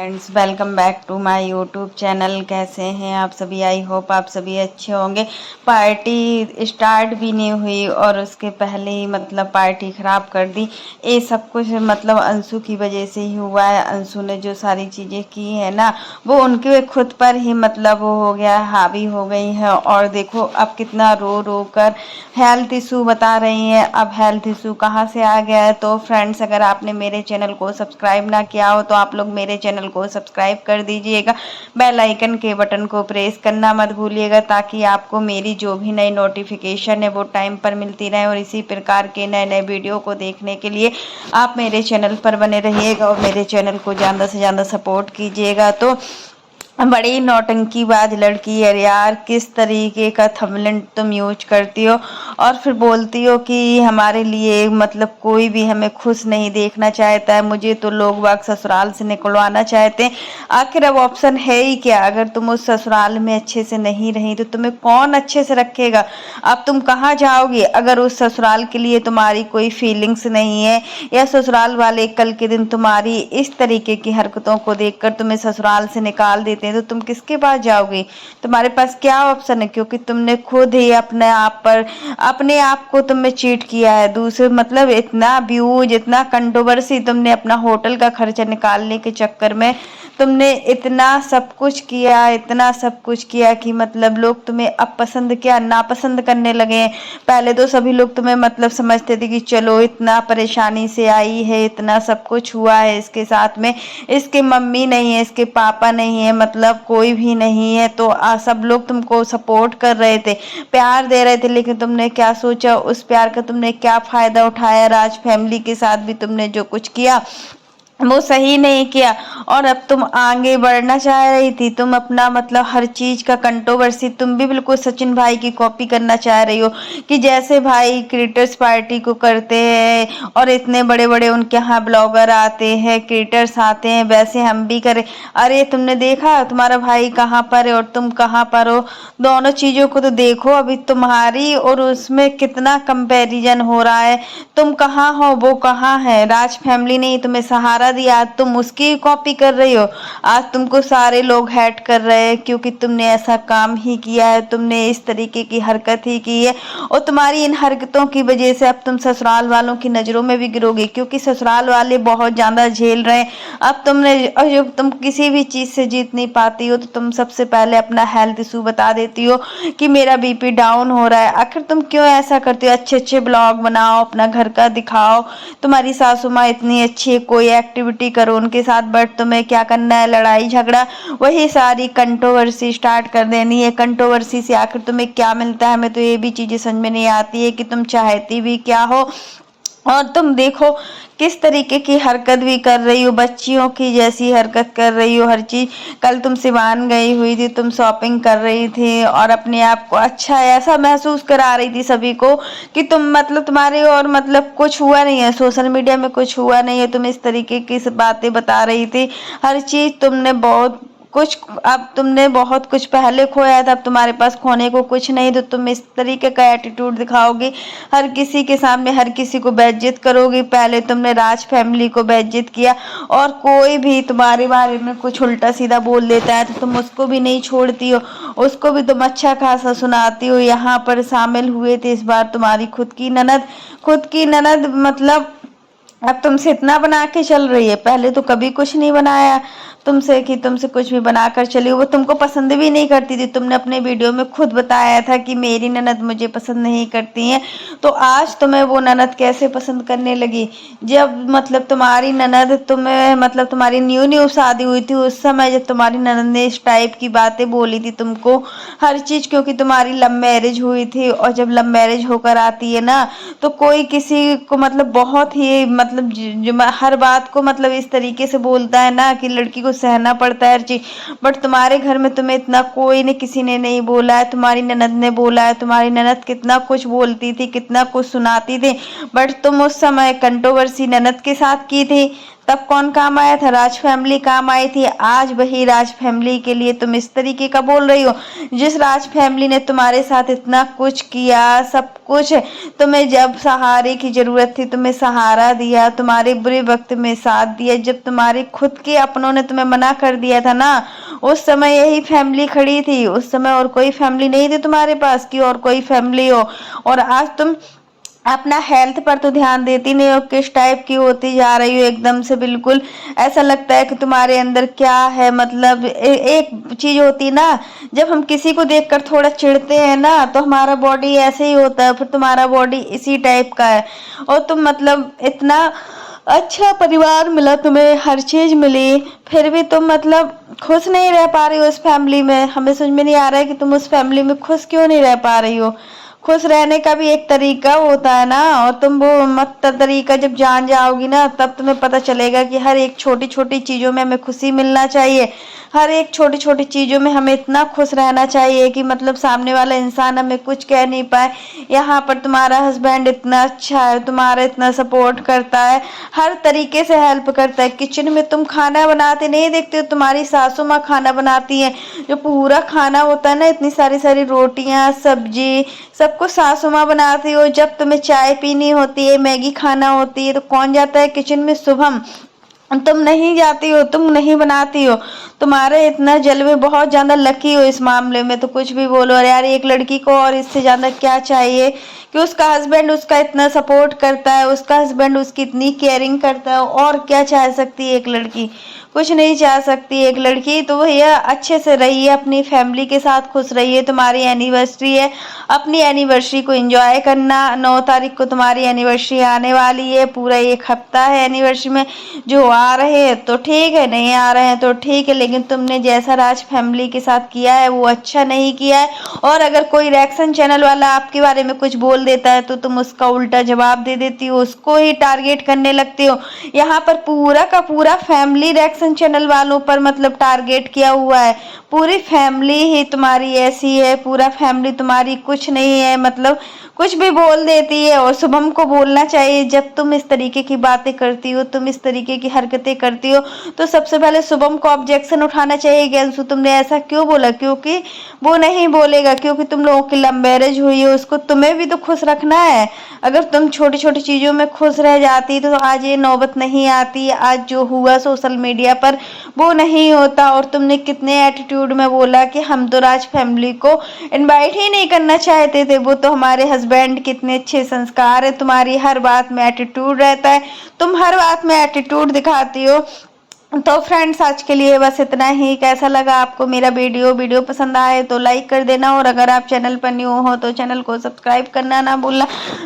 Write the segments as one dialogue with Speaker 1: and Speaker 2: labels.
Speaker 1: Friends, welcome back to my YouTube channel. कैसे हैं आप सभी? आई होप आप सभी अच्छे होंगे। पार्टी स्टार्ट भी नहीं हुई और उसके पहले ही पार्टी ख़राब कर दी। ये सब कुछ अंशु की वजह से ही हुआ है। अंशु ने जो सारी चीज़ें की है ना, वो उनके खुद पर ही वो हो गया, हावी हो गई है। और देखो अब कितना रो रो कर हेल्थ इशू बता रही हैं। अब हेल्थ इशू कहाँ से आ गया है? तो फ्रेंड्स, अगर आपने मेरे चैनल को सब्सक्राइब ना किया हो तो आप लोग मेरे चैनल को सब्सक्राइब कर दीजिएगा। बेल आइकन के बटन को प्रेस करना मत भूलिएगा, ताकि आपको मेरी जो भी नई नोटिफिकेशन है वो टाइम पर मिलती रहे। और इसी प्रकार के नए नए वीडियो को देखने के लिए आप मेरे चैनल पर बने रहिएगा और मेरे चैनल को ज़्यादा से ज़्यादा सपोर्ट कीजिएगा। तो बड़ी नौटंकीबाज लड़की है यार, किस तरीके का थंबनेल तुम यूज करती हो और फिर बोलती हो कि हमारे लिए कोई भी हमें खुश नहीं देखना चाहता है। मुझे तो लोग बाग ससुराल से निकलवाना चाहते हैं। आखिर अब ऑप्शन है ही क्या? अगर तुम उस ससुराल में अच्छे से नहीं रही तो तुम्हें कौन अच्छे से रखेगा? अब तुम कहाँ जाओगी अगर उस ससुराल के लिए तुम्हारी कोई फीलिंग्स नहीं है, या ससुराल वाले कल के दिन तुम्हारी इस तरीके की हरकतों को देखकर तुम्हें ससुराल से निकाल देते हैं, तो तुम किसके पास जाओगे? तुम्हारे पास क्या ऑप्शन है? क्योंकि तुमने खुद ही अपने आप को तुमने चीट किया है। दूसरे इतना व्यूज, इतना कंट्रोवर्सी, तुमने अपना होटल का खर्चा निकालने के चक्कर में तुमने इतना सब कुछ किया, इतना सब कुछ किया कि लोग तुम्हें अब पसंद क्या नापसंद करने लगे हैं। पहले तो सभी लोग तुम्हें समझते थे कि चलो इतना परेशानी से आई है, इतना सब कुछ हुआ है इसके साथ में, इसके मम्मी नहीं है, इसके पापा नहीं है, कोई भी नहीं है, तो सब लोग तुमको सपोर्ट कर रहे थे, प्यार दे रहे थे। लेकिन तुमने क्या सोचा? उस प्यार का तुमने क्या फायदा उठाया? राज फैमिली के साथ भी तुमने जो कुछ किया वो सही नहीं किया। और अब तुम आगे बढ़ना चाह रही थी, तुम अपना हर चीज का कंट्रोवर्सी, तुम भी बिल्कुल सचिन भाई की कॉपी करना चाह रही हो कि जैसे भाई क्रिएटर्स पार्टी को करते हैं और इतने बड़े बड़े उनके यहाँ ब्लॉगर आते हैं, क्रिएटर्स आते हैं, वैसे हम भी करें। अरे तुमने देखा तुम्हारा भाई कहाँ पर है और तुम कहाँ पर हो? दोनों चीजों को तो देखो। अभी तुम्हारी और उसमें कितना कंपैरिजन हो रहा है। तुम कहाँ हो, वो कहाँ है? राज फैमिली ने तुम्हें सहारा दिया, आज तुम उसकी कॉपी कर रही हो। आज तुमको सारे लोग हेट कर रहे हैं क्योंकि तुमने ऐसा काम ही किया है, तुमने इस तरीके की हरकत ही की है। और तुम्हारी इन हरकतों की वजह से अब तुम ससुराल वालों की नज़रों में भी गिरोगे, क्योंकि ससुराल वाले बहुत ज़्यादा झेल रहे हैं। अब जब तुम किसी भी चीज़ से जीत नहीं पाती हो तो तुम सबसे पहले अपना हेल्थ इशू बता देती हो कि मेरा बीपी डाउन हो रहा है। आखिर तुम क्यों ऐसा करती हो? अच्छे अच्छे ब्लॉग बनाओ, अपना घर का दिखाओ। तुम्हारी सासू माँ इतनी अच्छी है, कोई एक्टिविटी करो उनके साथ, बट तुम्हें क्या करना है? लड़ाई झगड़ा, वही सारी कंट्रोवर्सी स्टार्ट कर देनी है। कंट्रोवर्सी से आखिर तुम्हें क्या मिलता है? हमें तो ये भी चीजें समझ में नहीं आती है कि तुम चाहती भी क्या हो। और तुम देखो किस तरीके की हरकत भी कर रही हो, बच्चियों की जैसी हरकत कर रही हो हर चीज। कल तुम सिवान गई हुई थी, तुम शॉपिंग कर रही थी और अपने आप को अच्छा ऐसा महसूस करा रही थी सभी को कि तुम तुम्हारे और कुछ हुआ नहीं है, सोशल मीडिया में कुछ हुआ नहीं है। तुम इस तरीके की बातें बता रही थी, हर चीज तुमने बहुत कुछ, अब तुमने बहुत कुछ पहले खोया था, अब तुम्हारे पास खोने को कुछ नहीं, तो तुम इस तरीके का एटीट्यूड दिखाओगी, हर किसी के सामने हर किसी को बेइज्जत करोगी। पहले तुमने राज फैमिली को बेइज्जत किया, और कोई भी तुम्हारे बारे में कुछ उल्टा सीधा बोल देता है तो तुम उसको भी नहीं छोड़ती हो, उसको भी तुम अच्छा खासा सुनाती हो। यहाँ पर शामिल हुए थे इस बार तुम्हारी खुद की ननद अब तुमसे इतना बना के चल रही है। पहले तो कभी कुछ नहीं बनाया तुमसे कि तुमसे कुछ भी बनाकर चली, वो तुमको पसंद भी नहीं करती थी। तुमने अपने वीडियो में खुद बताया था कि मेरी ननद मुझे पसंद नहीं करती हैं। तो आज तुम्हें वो ननद कैसे पसंद करने लगी? जब तुम्हारी ननद तुम्हें तुम्हारी न्यू शादी हुई थी, उस समय जब तुम्हारी ननद ने इस टाइप की बातें बोली थी तुमको, हर चीज, क्योंकि तुम्हारी लव मैरिज हुई थी। और जब लव मैरिज होकर आती है ना, तो कोई किसी को बहुत ही हर बात को इस तरीके से बोलता है ना कि लड़की को सहना पड़ता है हर चीज। बट तुम्हारे घर में तुम्हें इतना कोई ने किसी ने नहीं बोला है, तुम्हारी ननद ने बोला है। तुम्हारी ननद कितना कुछ बोलती थी, कितना कुछ सुनाती थी, बट तुम उस समय कंट्रोवर्सी ननद के साथ की थी। तब कौन काम आया था? राज फैमिली काम आई थी। आज वही राज फैमिली के लिए तुम इस तरीके का बोल रही हो। जिस राज फैमिली ने तुम्हारे साथ इतना कुछ किया, सब कुछ, तुम्हें जब सहारे की जरूरत थी तुम्हें सहारा दिया, तुम्हारे बुरे वक्त में साथ दिया, जब तुम्हारे खुद के अपनों ने तुम्हें मना कर दिया था ना, उस समय यही फैमिली खड़ी थी। उस समय और कोई फैमिली नहीं थी तुम्हारे पास कि और कोई फैमिली हो। और आज तुम अपना हेल्थ पर तो ध्यान देती नहीं हो, किस टाइप की होती जा रही हो एकदम से। बिल्कुल ऐसा लगता है कि तुम्हारे अंदर क्या है, मतलब एक चीज होती ना, जब हम किसी को देखकर थोड़ा चिढ़ते हैं ना तो हमारा बॉडी ऐसे ही होता है, फिर तुम्हारा बॉडी इसी टाइप का है। और तुम मतलब इतना अच्छा परिवार मिला तुम्हें, हर चीज मिली, फिर भी तुम मतलब खुश नहीं रह पा रही हो उस फैमिली में। हमें समझ में नहीं आ रहा है कि तुम उस फैमिली में खुश क्यों नहीं रह पा रही हो। खुश रहने का भी एक तरीका होता है ना, और तुम वो मत तरीका जब जान जाओगी ना तब तुम्हें पता चलेगा कि हर एक छोटी छोटी चीजों में हमें खुशी मिलना चाहिए। हर एक छोटी छोटी चीजों में हमें इतना खुश रहना चाहिए कि मतलब सामने वाला इंसान हमें कुछ कह नहीं पाए। यहाँ पर तुम्हारा हस्बैंड इतना अच्छा है, तुम्हारा इतना सपोर्ट करता है, हर तरीके से हेल्प करता है। किचन में तुम खाना बनाते नहीं देखते हो, तुम्हारी सासू माँ खाना बनाती है। जो पूरा खाना होता है ना, इतनी सारी सारी रोटियां सब्जी सब कुछ सासू माँ बनाती हो। जब तुम्हें चाय पीनी होती है, मैगी खाना होती है, तो कौन जाता है किचन में? शुभम। तुम नहीं जाती हो, तुम नहीं बनाती हो। तुम्हारे इतना जलवे, बहुत ज्यादा लकी हो इस मामले में। तो कुछ भी बोलो, अरे यार एक लड़की को और इससे ज्यादा क्या चाहिए कि उसका हस्बैंड उसका इतना सपोर्ट करता है, उसका हस्बैंड उसकी इतनी केयरिंग करता है। और क्या चाह सकती है एक लड़की? कुछ नहीं चाह सकती एक लड़की। तो भैया अच्छे से रहिए, अपनी फैमिली के साथ खुश रहिए। तुम्हारी एनिवर्सरी है, अपनी एनिवर्सरी को एंजॉय करना। 9 तारीख को तुम्हारी एनिवर्सरी आने वाली है, पूरा 1 हफ्ता है एनिवर्सरी में। जो आ रहे हैं तो ठीक है, नहीं आ रहे हैं तो ठीक है, लेकिन तुमने जैसा राज फैमिली के साथ किया है वो अच्छा नहीं किया है। और अगर कोई रिएक्शन चैनल वाला आपके बारे में कुछ बोल देता है तो तुम उसका उल्टा जवाब दे देती हो, उसको ही टारगेट करने लगती हो। यहाँ पर पूरा का पूरा फैमिली रिएक्शन चैनल वालों पर मतलब टारगेट किया हुआ है। पूरी फैमिली ही तुम्हारी ऐसी है, पूरा फैमिली तुम्हारी कुछ नहीं है, मतलब कुछ भी बोल देती है। और शुभम को बोलना चाहिए, जब तुम इस तरीके की बातें करती हो, तुम इस तरीके की हरकतें करती हो, तो सबसे पहले शुभम को ऑब्जेक्शन उठाना चाहिए कि अंशु तुमने ऐसा क्यों बोला। क्योंकि वो नहीं बोलेगा, क्योंकि तुम लोगों की लव मैरिज हुई है, उसको तुम्हें भी तो खुश रखना है। अगर तुम छोटी छोटी चीजों में खुश रह जाती तो आज ये नौबत नहीं आती। आज जो हुआ सोशल मीडिया पर वो नहीं होता। और तुमने कितने एटीट्यूड में बोला कि हम तो राज फैमिली को इनवाइट ही नहीं करना चाहते थे, वो तो हमारे हस्बैंड, कितने अच्छे संस्कार है तुम्हारी, हर बात में एटीट्यूड रहता है, तुम हर बात में एटीट्यूड दिखाती हो। तो फ्रेंड्स आज के लिए बस इतना ही। कैसा लगा आपको मेरा वीडियो पसंद आए तो लाइक कर देना, और अगर आप चैनल पर न्यू हो तो चैनल को सब्सक्राइब करना ना भूलना।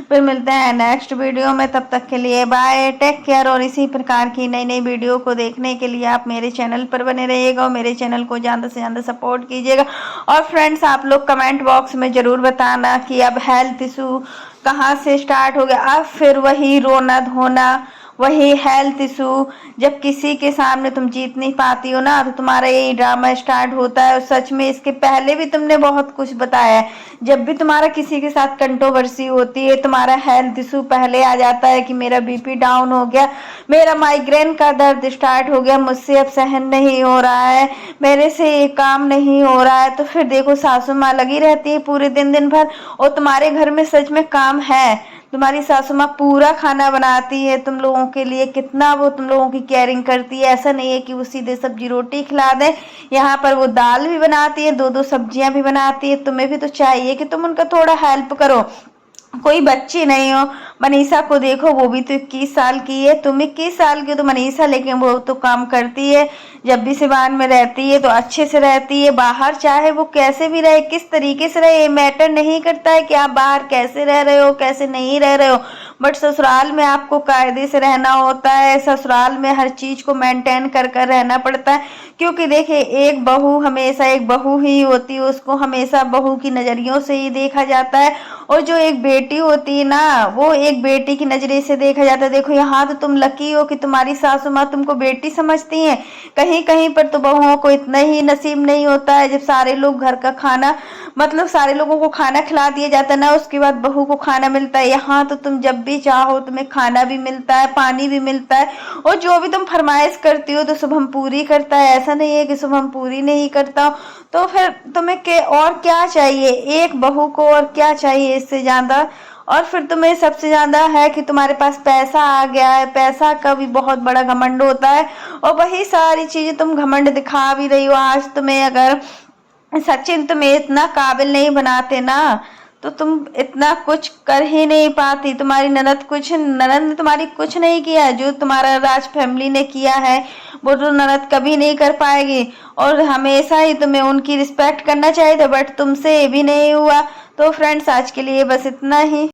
Speaker 1: फिर मिलते हैं नेक्स्ट वीडियो में, तब तक के लिए बाय, टेक केयर। और इसी प्रकार की नई नई वीडियो को देखने के लिए आप मेरे चैनल पर बने रहिएगा और मेरे चैनल को ज़्यादा से ज़्यादा सपोर्ट कीजिएगा। और फ्रेंड्स आप लोग कमेंट बॉक्स में ज़रूर बताना कि अब हेल्थ इशू कहाँ से स्टार्ट हो गया। अब फिर वही रोना धोना, वही हेल्थ इशू। जब किसी के सामने तुम जीत नहीं पाती हो ना तो तुम्हारा यही ड्रामा स्टार्ट होता है। और सच में इसके पहले भी तुमने बहुत कुछ बताया है। जब भी तुम्हारा किसी के साथ कंट्रोवर्सी होती है, तुम्हारा हेल्थ इशू पहले आ जाता है कि मेरा बीपी डाउन हो गया, मेरा माइग्रेन का दर्द स्टार्ट हो गया, मुझसे अब सहन नहीं हो रहा है, मेरे से ये काम नहीं हो रहा है। तो फिर देखो सासू माँ लगी रहती है पूरे दिन दिन भर, और तुम्हारे घर में सच में काम है। तुम्हारी सासू माँ पूरा खाना बनाती है तुम लोगों के लिए, कितना वो तुम लोगों की केयरिंग करती है। ऐसा नहीं है कि वो सीधे सब्जी रोटी खिला दे, यहाँ पर वो दाल भी बनाती है, 2-2 सब्जियां भी बनाती है। तुम्हें भी तो चाहिए कि तुम उनका थोड़ा हेल्प करो। कोई बच्ची नहीं हो। मनीषा को देखो, वो भी तो 21 साल की है, तुम 21 साल की हो तो मनीषा, लेकिन वो तो काम करती है। जब भी सिवान में रहती है तो अच्छे से रहती है। बाहर चाहे वो कैसे भी रहे, किस तरीके से रहे, ये मैटर नहीं करता है कि आप बाहर कैसे रह रहे हो कैसे नहीं रह रहे हो, बट ससुराल में आपको कायदे से रहना होता है। ससुराल में हर चीज को मेंटेन कर कर रहना पड़ता है। क्योंकि देखिए एक बहू हमेशा एक बहू ही होती है, उसको हमेशा बहू की नजरियों से ही देखा जाता है। और जो एक बेटी होती है ना, वो एक बेटी की नजरे से देखा जाता है। देखो यहाँ तो तुम लकी हो कि तुम्हारी सासू माँ तुमको बेटी समझती हैं। कहीं कहीं पर तो बहुओं को इतना ही नसीब नहीं होता है, जब सारे लोग घर का खाना मतलब सारे लोगों को खाना खिला दिया जाता है ना, उसके बाद बहू को खाना मिलता है। यहाँ तो तुम जब भी चाहो तुम्हें खाना भी मिलता है, पानी भी मिलता है, और जो भी तुम फरमाइश करती हो तो शुभम पूरी करता है। ऐसा नहीं है कि शुभम पूरी नहीं करता। तो फिर तुम्हें के और क्या चाहिए, एक बहू को और क्या चाहिए इससे ज्यादा। और फिर तुम्हें सबसे ज्यादा है कि तुम्हारे पास पैसा आ गया है। पैसा का भी बहुत बड़ा घमंड होता है, और वही सारी चीजें तुम घमंड दिखा भी रही हो। आज तुम्हें अगर सचिन तुम्हें इतना काबिल नहीं बनाते ना, तो तुम इतना कुछ कर ही नहीं पाती। तुम्हारी ननद ने तुम्हारी कुछ नहीं किया, जो तुम्हारा राज फैमिली ने किया है वो तो ननद कभी नहीं कर पाएगी। और हमेशा ही तुम्हें उनकी रिस्पेक्ट करना चाहिए था, बट तुमसे ये भी नहीं हुआ। तो फ्रेंड्स, आज के लिए बस इतना ही।